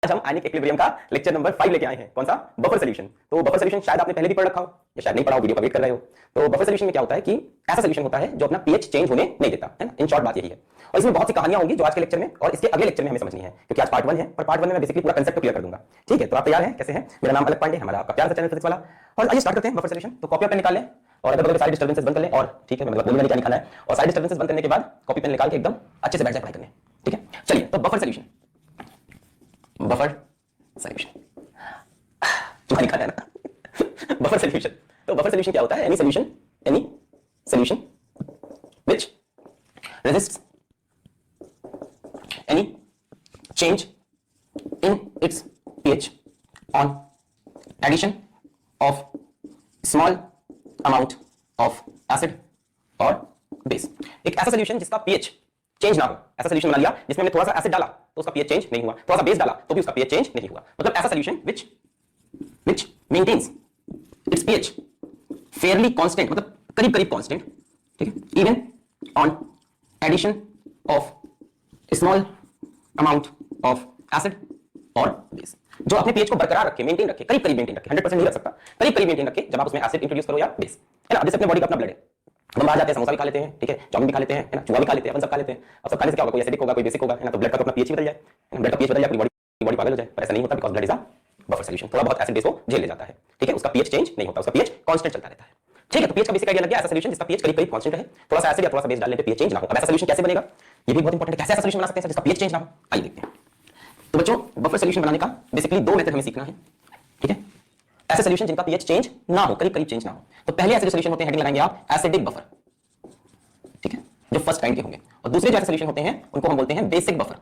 आज हम ionic equilibrium का लेक्चर नंबर 5 लेके आए हैं। कौन सा? Buffer solution. तो बफर सॉल्यूशन शायद आपने पहले भी पढ़ रखा हो या शायद नहीं पढ़ा हो, वीडियो का वेट कर रहे हो। तो बफर सॉल्यूशन में क्या होता है कि ऐसा सॉल्यूशन होता है जो अपना पीएच चेंज होने नहीं देता है ना। इन शॉर्ट बात यही है। और इसमें बहुत सी कहानियां होंगी जो आज के लेक्चर में और इसके अगले लेक्चर में हमें समझनी है, क्योंकि आज पार्ट 1 है और पार्ट 1 में मैं बेसिकली पूरा कांसेप्ट क्लियर कर दूंगा। ठीक है, तो आप तैयार हैं? कैसे हैं? मेरा नाम अलग पांडे, हमारा आपका प्यार सा चैनल फिजिक्स वाला। और आइए स्टार्ट करते हैं बफर सॉल्यूशन। तो कॉपी पेन निकाल लें और अगर सारी डिस्टर्बेंसेस बंद कर लें। और ठीक है, मैं मतलब बोलूंगा नहीं क्या निकालना है। और सारी डिस्टर्बेंसेस बंद करने के बाद कॉपी पेन निकाल के एकदम अच्छे से बैठ जाए पढ़ाई करने। ठीक है, चलिए। तो बफर सॉल्यूशन, बफर सॉल्यूशन तुम्हारी निकालना है ना। बफर सॉल्यूशन, तो बफर सॉल्यूशन क्या होता है? Any solution which resists any change in its pH on addition of small amount of acid और बेस। एक ऐसा सॉल्यूशन जिसका pH चेंज ना हो। ऐसा सॉल्यूशन बना लिया जिसमें हमने थोड़ा सा एसिड डाला तो उसका pH चेंज नहीं हुआ, थोड़ा सा बेस डाला तो भी उसका pH चेंज नहीं हुआ। मतलब ऐसा solution which maintains its pH fairly constant, मतलब करीब करीब कांस्टेंट, ठीक है, even on addition of small amount of acid और बेस। जो अपने pH को बरकरार रखे, मेंटेन रखे, करीब करीब मेंटेन रखे, 100% नहीं रख सकता, करीब करीब मेंटेन रखे जब आप उसमें एसिड इंट्रोड्यूस करो या बेस, है ना। जैसे अपने बॉडी का अपना ब्लड है, हम बाहर जाते हैं, समोसा भी खा लेते हैं, ठीक है, चाउमीन भी खा लेते हैं, है ना, चूहा भी खा लेते हैं, अपन सब खा लेते हैं। अब सब खाने से क्या होगा? कोई एसिडिक होगा, कोई बेसिक होगा, है ना। तो ब्लड का तो अपना pH बदल जाए, ब्लड का pH बदल जाए, पूरी बॉडी पागल हो जाए, पर ऐसा नहीं होता, because blood is a buffer solution. थोड़ा बहुत एसिड बेस को झेल ले जाता है, ठीक है, उसका pH चेंज नहीं होता, उसका pH कांस्टेंट चलता रहता है। ठीक है, तो pH का बेसिक आइडिया लग गया। ऐसा सॉल्यूशन जिसका pH करीब करीब कांस्टेंट है, थोड़ा सा एसिड या थोड़ा सा बेस डालने पे pH चेंज ना हो। अब ऐसा सॉल्यूशन कैसे बनेगा, ये भी बहुत इंपॉर्टेंट है। कैसे ऐसा सॉल्यूशन बना सकते हैं जिसका pH चेंज ना हो? आइए देखते हैं। तो बच्चों, बफर सॉल्यूशन बनाने का बेसिकली दो मेथड हमें सीखना है, ठीक है। ऐसे सॉल्यूशन जिनका pH चेंज ना हो, करीब करीब चेंज ना हो। तो पहले ऐसे सॉल्यूशन होते हैं, हेडिंग लगाएंगे आप एसिडिक बफर, ठीक है, जो फर्स्ट काइंड के होंगे। और दूसरे जो ऐसे सॉल्यूशन होते हैं उनको हम बोलते हैं बेसिक बफर।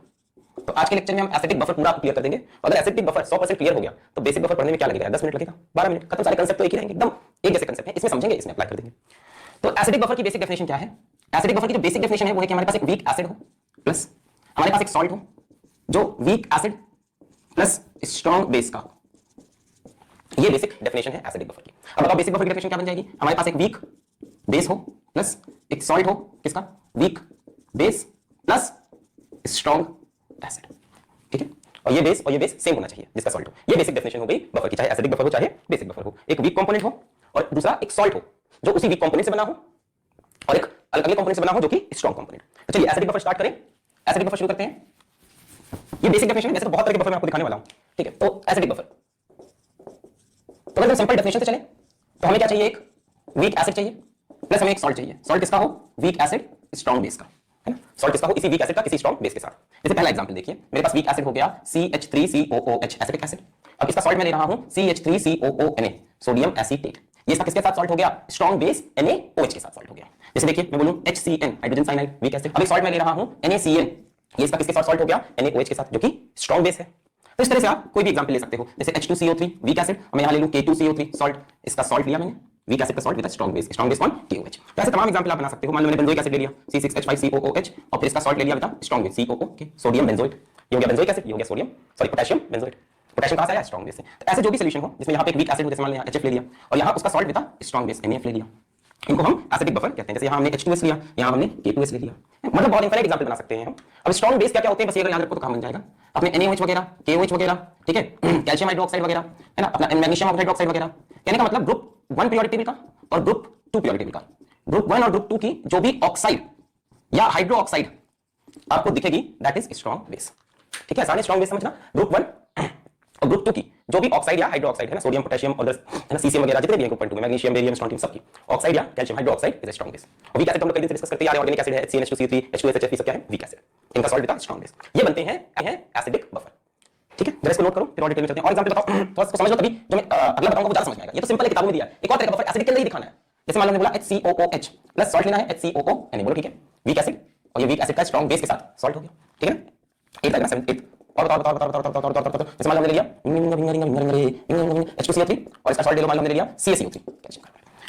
तो आज के लेक्चर में हम एसिडिक बफर पूरा क्लियर कर देंगे। अगर एसिडिक बफर 100% क्लियर हो गया तो बेसिक बफर पढ़ने में क्या लगेगा? 10 मिनट लगेगा, 12 मिनट, खत्म। सारे कांसेप्ट तो एक ही रहेंगे, एकदम एक जैसे कांसेप्ट है, इसमें समझेंगे, इसमें अप्लाई कर देंगे। तो एसिडिक बफर की बेसिक डेफिनेशन क्या है? एसिडिक बफर की जो बेसिक डेफिनेशन है वो है कि हमारे पास एक वीक एसिड हो प्लस हमारे पास एक सॉल्ट हो जो weak acid plus strong base का हो। ये बेसिक डेफिनेशन है एसिडिक बफर की। अब बताओ बेसिक बफर की डेफिनेशन क्या बन जाएगी? हमारे पास एक वीक बेस हो प्लस एक सॉल्ट हो, किसका? Weak base plus strong acid, ठीक है। और ये बेस सेम होना चाहिए जिसका सॉल्ट हो। ये बेसिक डेफिनेशन हो गई बफर की, चाहे एसिडिक बफर हो चाहे बेसिक बफर हो। एक वीक कंपोनेंट हो और दूसरा एक सॉल्ट हो जो उसी वीक कंपोनेंट से बना हो, और एक अगले कंपोनेंट से बना हो जो कि स्ट्रॉन्ग कंपोनेंट। तो चलिए एसिडिक बफर स्टार्ट करें। एसिडिक बफर शुरू करते हैं। ये बेसिक डेफिनेशन है, वैसे तो बहुत तरह के बफर मैं आपको दिखाने वाला हूं, ठीक है। तो एसिडिक बफर, तो अगर हम सिंपल डेफिनेशन से चले तो हमें क्या चाहिए? एक वीक एसिड चाहिए प्लस हमें एक सॉल्ट चाहिए। सॉल्ट किसका हो? वीक एसिड स्ट्रॉन्ग बेस का, है ना। सॉल्ट किसका हो? इसी वीक एसिड का किसी स्ट्रॉन्ग बेस के साथ। जैसे पहला एग्जांपल देखिए, मेरे पास वीक एसिड हो गया CH3COOH एसिटिक एसिड। अब इसका सॉल्ट मैं ले रहा हूं CH3COONA सोडियम एसीटेट। ये इसका किसके साथ सॉल्ट हो गया? स्ट्रॉन्ग बेस NaOH के साथ सॉल्ट हो गया। जैसे देखिए मैं बोलूं HCN hydrogen cyanide weak acid. अब एक सॉल्ट मैं ले रहा हूं NaCN, ये इसका किसके साथ सॉल्ट हो गया? NaOH के साथ, जो कि स्ट्रॉन्ग बेस है। तो इस तरह से आप कोई भी एग्जांपल ले सकते हो। जैसे H2CO3 वीक एसिड, मैं यहां ले लूं K2CO3 सॉल्ट, इसका सॉल्ट लिया मैंने वीक एसिड का सॉल्ट विद स्ट्रॉन्ग बेस कौन? KOH। तो ऐसे तमाम एग्जांपल आप बना सकते हो। मान लो मैंने बेंजोइक एसिड ले लिया C6H5COOH और फिर इसका सॉल्ट ले लिया बेटा strong base COO, sodium benzoate. ये हो गया बेंजोइक एसिड, ये हो गया sodium sorry potassium benzoate. Potassium कहां से आया? स्ट्रॉन्ग बेस से। तो ऐसे जो भी सॉल्यूशन हो जिसमें यहां पे एक वीक एसिड हो, जैसे मान लिया HF ले लिया और यहां उसका salt with strong base NaF ले लिया, इनको हम एसिडिक बफर कहते हैं। जैसे यहां हमने H2S लिया, यहां हमने K2S ले लिया, मतलब बहुत इंफिनिट एग्जांपल बना सकते हैं हम। अब स्ट्रॉन्ग बेस क्या होते हैं बस ये अगर याद रखो तो काम बन जाएगा। अपने NaOH वगैरह, KOH वगैरह, ठीक है, कैल्शियम हाइड्रोक्साइड वगैरह, है ना, अपना मैग्नीशियम हाइड्रोक्साइड वगैरह। कहने का मतलब ग्रुप 1 पीरियोडिक टेबल का और ग्रुप 2 पीरियोडिक टेबल का। ग्रुप 1 और ग्रुप 2 की जो भी ऑक्साइड या हाइड्रो ऑक्साइड आपको दिखेगी दैट इज स्ट्रॉन्ग बेस, ठीक है। आसान है स्ट्रॉन्ग बेस समझना। ग्रुप 1 और ग्रुप 2 की जो भी ऑक्साइड या हाइड्रो ऑक्साइड है ना, सोडियम पोटेशियम और है ना सीसीएम वगैरह जितने भी हैं ग्रुप 1 2 में, मैग्नीशियम बेरियम स्ट्रोंटियम सबकी ऑक्साइड या calcium hydro oxide is strong base. और वीक एसिड हम लोग कई दिन से डिस्कस करते आ रहे हैं, ऑर्गेनिक एसिड है HCN H2CO3 H2SHF सब क्या है? Weak acid. इनका सॉल्ट विद स्ट्रॉन्ग बेस, ये बनते हैं एसिडिक बफर, ठीक है। जरा इसको नोट करो, फिर और डिटेल में चलते हैं। और एग्जांपल बताओ, थोड़ा इसको समझ लो, तभी जो मैं अगला बताऊंगा वो ज्यादा समझ में आएगा। ये तो सिंपल है, किताबों में दिया है। एक और तरह का बफर एसिडिक के अंदर ही दिखाना है। जैसे मान लो मैंने बोला HCOOH प्लस सॉल्ट लेना है HCOO, बोलो ठीक है, वीक एसिड और ये वीक एसिड का स्ट्रॉन्ग बेस के साथ सॉल्ट हो गया, ठीक है ना। 8 लगना 7 8 और बताओ। जैसे मान लो हमने ले लिया H2CO3 और इसका सॉल्ट ले लो, मान लो हमने ले लिया CaCO3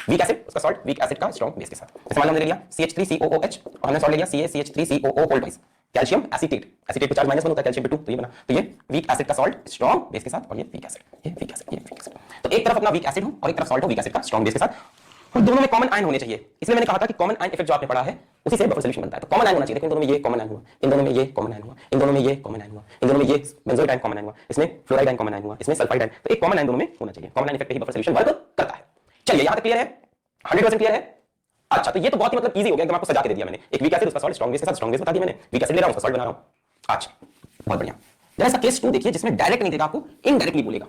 वीक एसिड, उसका सॉल्ट वीक एसिड का स्ट्रॉन्ग बेस के साथ। जैसे मान लो हमने ले लिया CH3COOH और हमने सॉल्ट ले लिया CaCH3COO whole twice calcium acetate. Acetate पे चार्ज माइनस होता है, कैल्शियम पे 2, तो ये बना। तो ये वीक एसिड का सॉल्ट स्ट्रॉन्ग बेस के साथ और ये वीक एसिड, ये वीक एसिड, ये वीक एसिड। तो एक तरफ अपना वीक एसिड हो और एक तरफ सॉल्ट हो वीक एसिड का स्ट्रॉन्ग बेस के साथ। और दोनों में कॉमन आयन होने चाहिए, इसलिए मैंने कहा था कि कॉमन आयन इफेक्ट जो आपने पढ़ा है उसी से बफर सॉल्यूशन बनता है। तो कॉमन आयन होना चाहिए, देखो इन दोनों में ये कॉमन आयन हुआ, इन दोनों में ये कॉमन आयन हुआ, इन दोनों में ये कॉमन आयन हुआ, इन दोनों में ये बेंजोइक आयन कॉमन आयन हुआ, इसमें फ्लोराइड आयन कॉमन आयन हुआ, इसमें सल्फाइड आयन, तो एक कॉमन आयन दोनों में होना चाहिए। कॉमन आयन इफेक्ट ही बफर सॉल्यूशन वर्क करता है। चलिए यहां तक क्लियर है, 100% क्लियर है। अच्छा, तो ये तो बहुत ही मतलब इजी हो गया, एकदम आपको सजा के दे दिया मैंने। एक वीक एसिड उसका सॉल्ट, स्ट्रांग बेस के साथ स्ट्रांग बेस बता दिया मैंने, वीक एसिड ले रहा हूं उसका सॉल्ट बना रहा हूं। अच्छा बहुत बढ़िया। जरा इसका केस 2 देखिए, जिसमें डायरेक्ट नहीं देगा आपको, इनडायरेक्टली बोलेगा।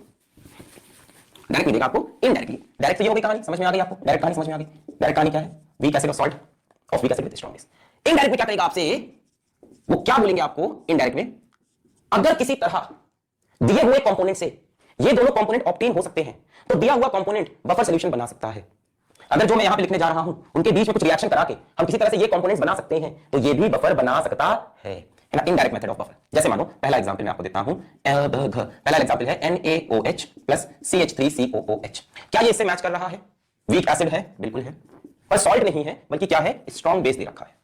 डायरेक्ट नहीं देगा आपको, इनडायरेक्टली। डायरेक्ट तो ये हो गई कहानी, समझ में आ गई आपको? डायरेक्ट कहानी समझ में आ गई। डायरेक्ट कहानी क्या है? Weak acid of salt of weak acid with strong base. Indirect में क्या करेगा आपसे, वो क्या बोलेंगे आपको इनडायरेक्ट में, अगर किसी तरह दिए हुए कंपोनेंट से ये दोनों कंपोनेंट ऑब्टेन हो सकते हैं तो दिया हुआ कंपोनेंट बफर सॉल्यूशन बना सकता है। अगर जो मैं यहां पे लिखने जा रहा हूं उनके बीच में कुछ रिएक्शन करा के हम किसी तरह से ये कंपोनेंट्स बना सकते हैं तो ये भी बफर बना सकता है ना, इनडायरेक्ट मेथड ऑफ बफर। जैसे मानो पहला एग्जांपल मैं आपको देता हूं, पहला एग्जांपल है NaOH प्लस CH3COOH। क्या ये इससे मैच कर रहा है? वीक एसिड है, बिल्कुल है, पर सॉल्ट नहीं है, बल्कि क्या है, स्ट्रॉन्ग बेस दे रखा है।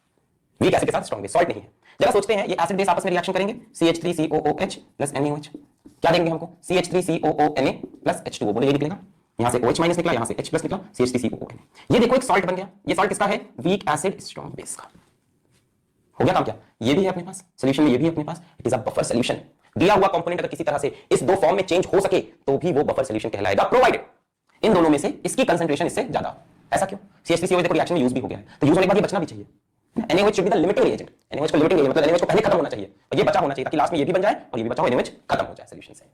वीक एसिड के साथ स्ट्रॉन्ग बेस, सॉल्ट नहीं है। जरा सोचते हैं ये एसिड बेस आपस में रिएक्शन करेंगे, CH3COOH प्लस NaOH, क्या देंगे हमको, CH3COONA प्लस H2O। बोले ये निकलेगा, यहां से OH माइनस निकला, यहां से H प्लस निकला, CH3COONA। ये देखो एक सॉल्ट बन गया। ये सॉल्ट किसका है? वीक एसिड स्ट्रॉन्ग बेस का। हो गया काम क्या? ये भी है अपने पास सॉल्यूशन में, ये भी है अपने पास, it is a buffer solution. दिया हुआ कंपोनेंट अगर किसी तरह से इस दो फॉर्म में चेंज हो सके तो भी वो बफर सॉल्यूशन कहलाएगा, प्रोवाइडेड इन दोनों में से इसकी कंसंट्रेशन इससे ज्यादा। ऐसा क्यों? CH3COOH देखो रिएक्शन में यूज भी हो गया है, तो यूज होने के बाद ये बचना भी चाहिए। NaOH should be the limiting reagent. NaOH को लिमिटिंग मतलब NaOH को पहले खत्म होना चाहिए और ये बचा होना चाहिए ताकि लास्ट में ये भी बन जाए और ये भी बचा हो, NaOH खत्म हो जाए सॉल्यूशन से।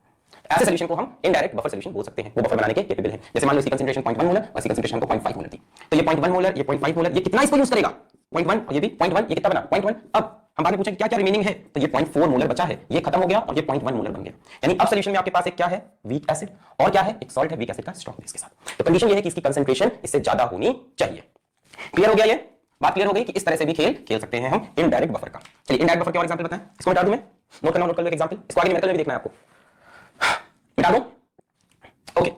ऐसे सॉल्यूशन को हम इनडायरेक्ट बफर सॉल्यूशन बोल सकते हैं, वो बफर बनाने के कैपेबल है। जैसे मान लो इसकी कंसंट्रेशन 0.1 मोलर और इसकी कंसंट्रेशन हमको 0.5 मोलर थी, तो ये 0.1 मोलर, ये 0.5 मोलर, ये कितना इसको यूज करेगा? 0.1 और ये भी 0.1, ये कितना बना? 0.1। अब हम बाद में पूछेंगे क्या क्या रिमेनिंग है, तो ये 0.4 मोलर बचा है, ये खत्म हो गया और ये 0.1 मोलर बन गया। यानी अब सॉल्यूशन में आपके पास एक क्या है? वीक एसिड, और क्या है? एक सॉल्ट है वीक एसिड का स्ट्रॉन्ग बेस के साथ। तो कंडीशन ये है कि इसकी कंसंट्रेशन इससे ज्यादा होनी चाहिए। क्लियर हो गया? ये बात क्लियर हो गई कि इस तरह से भी खेल सकते हैं हम इनडायरेक्ट बफर का। चलिए इनडायरेक्ट बफर के और एग्जांपल बताएं, इसको मिटा दूं मैं, नोट करना, नोट कर लो एग्जांपल, इसको आगे न्यूमेरिकल में भी देखना है आपको। मिटा दूं? ओके,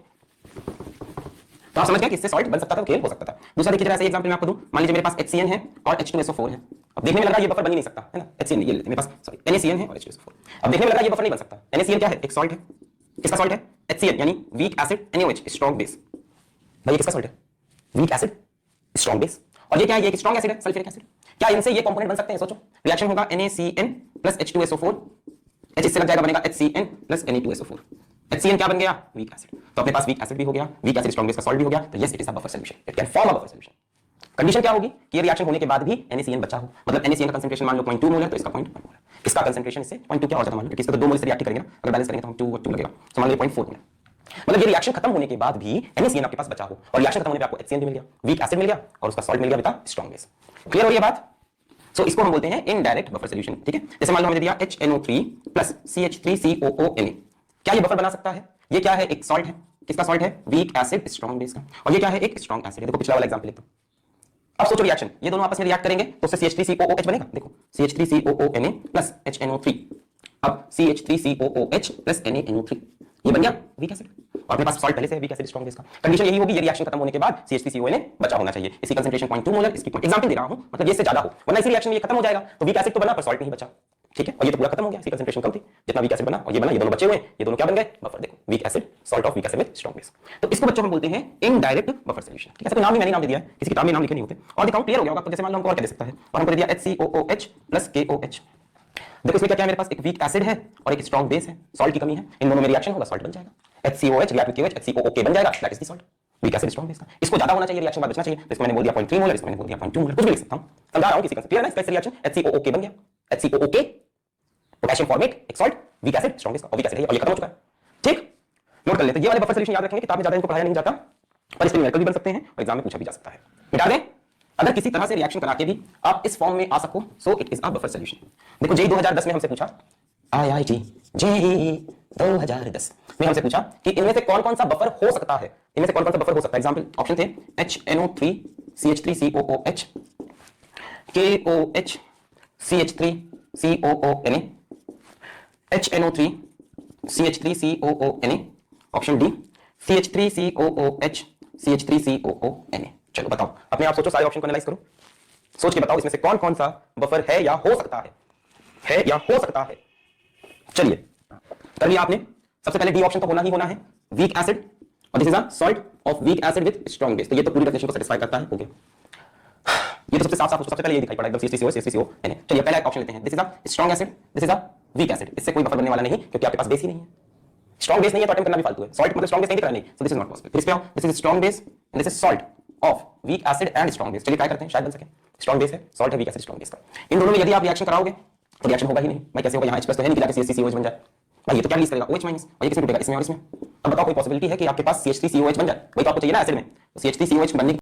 तो आप समझ गए कि इससे सॉल्ट बन सकता था, खेल हो सकता था। दूसरा देखिए जरा, ऐसे एग्जांपल मैं आपको दूं, मान लीजिए मेरे पास HCN है और H2SO4 है। अब देखने में लग रहा है ये बफर बन ही नहीं सकता, है ना, HCN ये मेरे पास, सॉरी NaCN है और H2SO4। अब देखने में लग रहा है ये बफर नहीं बन सकता। NaCN क्या है? एक सॉल्ट है। किसका सॉल्ट है? HCN यानी weak acid, NaOH strong base. भाई ये किसका सॉल्ट है? Weak acid strong base. और ये क्या है? ये एक स्ट्रॉन्ग एसिड है, सल्फ्यूरिक एसिड। क्या इनसे ये कंपोनेंट बन सकते हैं? सोचो, रिएक्शन होगा NaCN प्लस H2SO4, H इससे लग जाएगा, बनेगा HCN प्लस Na2SO4। HCN क्या बन गया? Weak acid. तो अपने पास वीक एसिड भी हो गया, वीक एसिड स्ट्रॉन्ग बेस का सॉल्ट भी हो गया, तो yes it is a buffer solution, it can form a buffer solution. Condition क्या होगी कि ये रिएक्शन होने के बाद भी NaCN बचा हो, मतलब NaCN का कंसंट्रेशन मान लो 0.2 मोलर, तो इसका 0.1 मोलर, इसका कंसंट्रेशन इससे 0.2 क्या और ज्यादा मान लो, क्योंकि इसको तो 2 मोलर से रिएक्ट करेंगे ना, अगर बैलेंस करेंगे तो हम 2 और 2 लगेगा, तो मान लो 0.4 मोलर। मतलब ये रिएक्शन खत्म होने के बाद भी NaCN आपके पास बचा हो और रिएक्शन खत्म होने पे आपको HCN भी मिल गया, वीक एसिड मिल गया और उसका सॉल्ट मिल गया विद स्ट्रॉन्ग बेस। क्लियर हो ये बात? सो इसको हम बोलते हैं इनडायरेक्ट बफर सॉल्यूशन, ठीक है। जैसे मान लो हमने दिया HNO3 प्लस CH3COONA, क्या ये बफर बना सकता है? ये क्या है? एक सॉल्ट है, किसका सॉल्ट है? वीक एसिड स्ट्रॉन्ग बेस का, और ये क्या है? एक स्ट्रॉन्ग एसिड है। देखो पिछला वाला एग्जांपल लेते हैं। अब सोचो रिएक्शन, ये दोनों आपस में रिएक्ट करेंगे तो उससे CH3COOH बनेगा, देखो CH3COONA प्लस HNO3, अब CH3COOH प्लस NaNO3, ये बन गया वीक एसिड। और अपने पास सॉल्ट पहले से है वीक एसिड स्ट्रॉन्ग बेस का। कंडीशन यही होगी, ये रिएक्शन खत्म होने के बाद CH3CONA बचा होना चाहिए, इसकी कंसंट्रेशन 0.2 मोलर, इसकी एग्जांपल दे रहा हूं, मतलब ये से ज्यादा हो, वरना इसी रिएक्शन में ये खत्म हो जाएगा, तो वीक एसिड तो बना पर सॉल्ट नहीं बचा, ठीक है। और ये तो पूरा खत्म हो गया, इसकी कंसंट्रेशन कम थी, जितना वीक एसिड बना और ये बना, ये दोनों बचे हुए, ये दोनों क्या बन गए? बफर। देखो weak acid, salt of weak acid with strong base. तो इसको बच्चों हम बोलते हैं इनडायरेक्ट बफर सॉल्यूशन, ठीक है। ऐसा नाम ही मैंने नाम दे दिया है, किसी किताब में नाम लिखे नहीं होते। और दिखाऊं, क्लियर हो गया होगा। जैसे मान लो हमको और क्या दे सकता है, और हमको दे दिया HCOOH प्लस KOH। देखो इसमें क्या क्या है, मेरे पास एक वीक एसिड है और एक स्ट्रॉन्ग बेस है, सॉल्ट की कमी है, इन दोनों में रिएक्शन होगा, सॉल्ट बन जाएगा, HCOH react with KOH, HCOOK बन जाएगा, that is the salt, weak acid strong base का। इसको ज्यादा होना चाहिए, रिएक्शन बाद बचना चाहिए, तो इसको मैंने बोल दिया 0.3 मोलर, इसको मैंने बोल दिया 0.2 मोलर, कुछ भी लिख सकता हूं, समझा रहा हूं किसी का, क्लियर है ना। इसका रिएक्शन HCOOK बन गया, HCOOK पोटेशियम फॉर्मेट, एक salt, weak acid strong base का, और वीक एसिड है और ये खत्म हो चुका है, ठीक। नोट कर लेते हैं, ये वाले बफर सॉल्यूशन याद रखेंगे, किताब में ज्यादा इनको पढ़ाया नहीं जाता, पर इसके न्यूमेरिकल भी बन सकते हैं और एग्जाम में पूछा भी जा सकता है। मिटा दें, अगर किसी तरह से रिएक्शन करा के भी आप इस फॉर्म में आ सको, so it is a buffer solution. देखो जेईई 2010 में हमसे पूछा, IIT जेईई 2010 में हमसे पूछा कि इनमें से कौन कौन सा बफर हो सकता है, इनमें से कौन कौन सा बफर हो सकता है। एग्जांपल ऑप्शन थे HNO3 CH3COOH, KOH CH3COONA, HNO3 CH3COONA, option D CH3COOH CH3COONA। चलो बताओ, अपने आप सोचो, सारे ऑप्शन को एनालाइज करो, सोच के बताओ इसमें से कौन कौन सा बफर है या हो सकता है या हो सकता है। चलिए कर लिया आपने। सबसे पहले डी ऑप्शन तो होना ही होना है, वीक एसिड, और this is a salt, of weak acid with strong base. तो ये तो पूरी डेफिनेशन को सेटिस्फाई करता है। ओके, ये तो सबसे साफ सबसे पहले ये दिखाई पड़ा एकदम CH3COH CH3CO। चलिए पहला ऑप्शन लेते हैं, this is a strong acid, this is a weak acid. इससे कोई बफर बनने वाला नहीं क्योंकि आपके पास बेस ही नहीं है। स्ट्रॉन्ग बेस नहीं है तो अटेम्प्ट करना भी फालतू है। सॉल्ट मतलब स्ट्रॉन्ग बेस नहीं दिख रहा, नहीं, so this is not possible. फिर इस पे आओ, this is strong base and this is salt of weak acid and strong base. चलिए ट्राई करते हैं, शायद बन सके। स्ट्रॉन्ग बेस है, सॉल्ट है, वीक एसिड स्ट्रॉन्ग बेस का। इन दोनों में यदि आप रिएक्शन कराओगे तो रिएक्शन होगा ही नहीं। भाई कैसे होगा, यहाँ H+ तो है नहीं कि जाके CH3COH बन जाए। भाई ये तो क्या रिलीज करेगा, OH- और ये किसमें टूटेगा, इसमें और इसमें। अब बताओ कोई पॉसिबिलिटी है कि आपके पास CH3COH बन जाए? वही तो आपको चाहिए ना एसिड में। तो CH3COH बनने